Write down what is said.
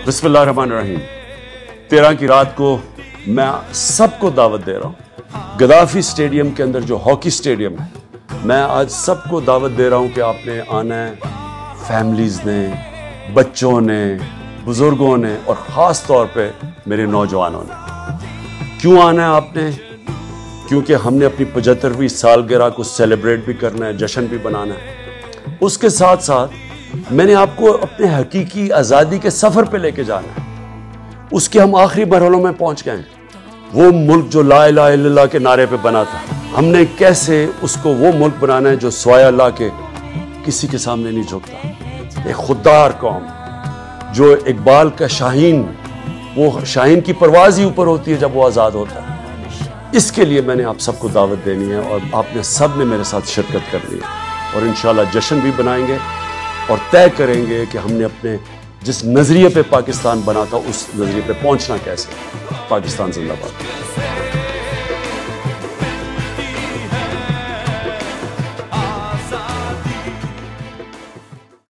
بسم اللہ الرحمن الرحیم۔ 13 کی رات کو میں سب کو دعوت دے رہا ہوں، گدافی سٹیڈیم کے اندر جو ہاکی سٹیڈیم ہے، میں آج سب کو دعوت دے رہا ہوں کہ آپ نے آنا ہے، فیملیز نے، بچوں نے، بزرگوں نے، اور خاص طور پہ میرے نوجوانوں نے۔ کیوں آنا ہے آپ نے؟ کیونکہ ہم نے اپنی 75ویں سالگرہ کو سیلیبریٹ بھی کرنا ہے، جشن بھی بنانا ہے۔ اس کے ساتھ ساتھ میں نے آپ کو اپنے حقیقی آزادی کے سفر پہ لے کے جانا ہے۔ اس کے ہم آخری مرحلوں میں پہنچ گئے ہیں۔ وہ ملک جو لا الہ الا اللہ کے نعرے پہ بنا تھا، ہم نے کیسے اس کو وہ ملک بنانا ہے جو سوائے اللہ کے کسی کے سامنے نہیں جھکتا۔ ایک خوددار قوم جو اقبال کا شاہین، وہ شاہین کی پرواز ہی اوپر ہوتی ہے جب وہ آزاد ہوتا ہے۔ اس کے لیے میں نے آپ سب کو دعوت دینی ہے اور آپ نے سب نے میرے ساتھ شرکت کرنی ہے، اور انشاءاللہ جشن بھی بنائیں گے اور طے کریں گے کہ ہم نے اپنے جس نظریے پہ پاکستان بنا تھا اس نظریے پہ پہنچنا کیسے۔ پاکستان زندہ باد۔